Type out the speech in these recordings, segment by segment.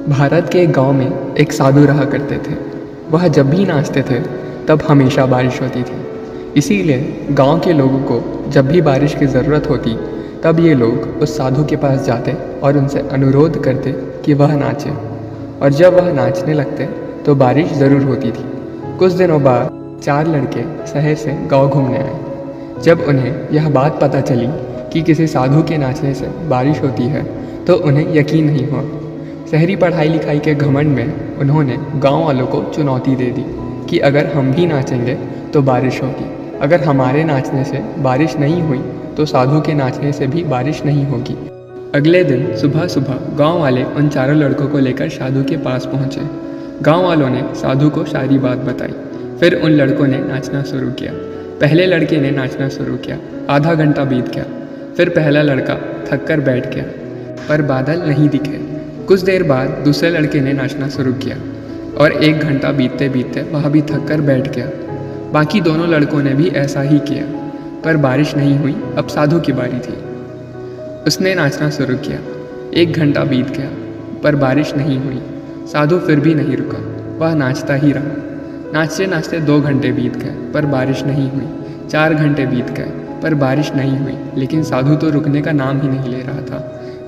भारत के एक गांव में एक साधु रहा करते थे। वह जब भी नाचते थे तब हमेशा बारिश होती थी। इसीलिए गांव के लोगों को जब भी बारिश की ज़रूरत होती तब ये लोग उस साधु के पास जाते और उनसे अनुरोध करते कि वह नाचे। और जब वह नाचने लगते तो बारिश ज़रूर होती थी। कुछ दिनों बाद 4 लड़के शहर से गांव घूमने आए। जब उन्हें यह बात पता चली कि किसी साधु के नाचने से बारिश होती है तो उन्हें यकीन नहीं हुआ। शहरी पढ़ाई लिखाई के घमंड में उन्होंने गांव वालों को चुनौती दे दी कि अगर हम भी नाचेंगे तो बारिश होगी, अगर हमारे नाचने से बारिश नहीं हुई तो साधु के नाचने से भी बारिश नहीं होगी। अगले दिन सुबह सुबह गांव वाले उन चारों लड़कों को लेकर साधु के पास पहुंचे। गांव वालों ने साधु को सारी बात बताई। फिर उन लड़कों ने नाचना शुरू किया। पहले लड़के ने नाचना शुरू किया। आधा घंटा बीत गया। फिर पहला लड़का थक कर बैठ गया, पर बादल नहीं दिखे। कुछ देर बाद दूसरे लड़के ने नाचना शुरू किया और 1 घंटा बीतते बीतते वह भी थक कर बैठ गया। बाकी दोनों लड़कों ने भी ऐसा ही किया, पर बारिश नहीं हुई। अब साधु की बारी थी। उसने नाचना शुरू किया। 1 घंटा बीत गया, पर बारिश नहीं हुई। साधु फिर भी नहीं रुका, वह नाचता ही रहा। नाचते नाचते 2 घंटे बीत गए, पर बारिश नहीं हुई। 4 घंटे बीत गए, पर बारिश नहीं हुई। लेकिन साधु तो रुकने का नाम ही नहीं ले रहा था।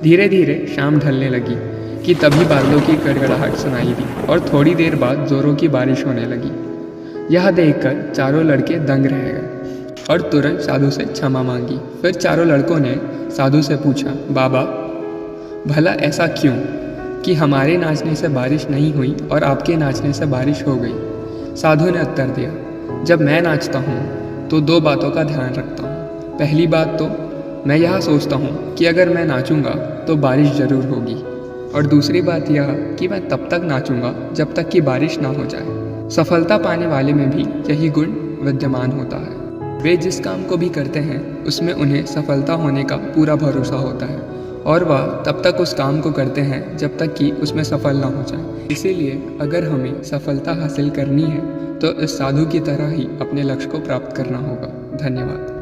धीरे धीरे शाम ढलने लगी कि तभी बादलों की गड़गड़ाहट सुनाई दी और थोड़ी देर बाद जोरों की बारिश होने लगी। यह देखकर चारों लड़के दंग रह गए और तुरंत साधु से क्षमा मांगी। फिर चारों लड़कों ने साधु से पूछा, बाबा, भला ऐसा क्यों कि हमारे नाचने से बारिश नहीं हुई और आपके नाचने से बारिश हो गई? साधु ने उत्तर दिया, जब मैं नाचता हूँ तो 2 बातों का ध्यान रखता हूँ। पहली बात तो मैं यह सोचता हूँ कि अगर मैं नाचूंगा तो बारिश ज़रूर होगी, और दूसरी बात यह कि मैं तब तक नाचूंगा जब तक कि बारिश ना हो जाए। सफलता पाने वाले में भी यही गुण विद्यमान होता है। वे जिस काम को भी करते हैं उसमें उन्हें सफलता होने का पूरा भरोसा होता है और वह तब तक उस काम को करते हैं जब तक कि उसमें सफल ना हो जाए। इसीलिए अगर हमें सफलता हासिल करनी है तो इस साधु की तरह ही अपने लक्ष्य को प्राप्त करना होगा। धन्यवाद।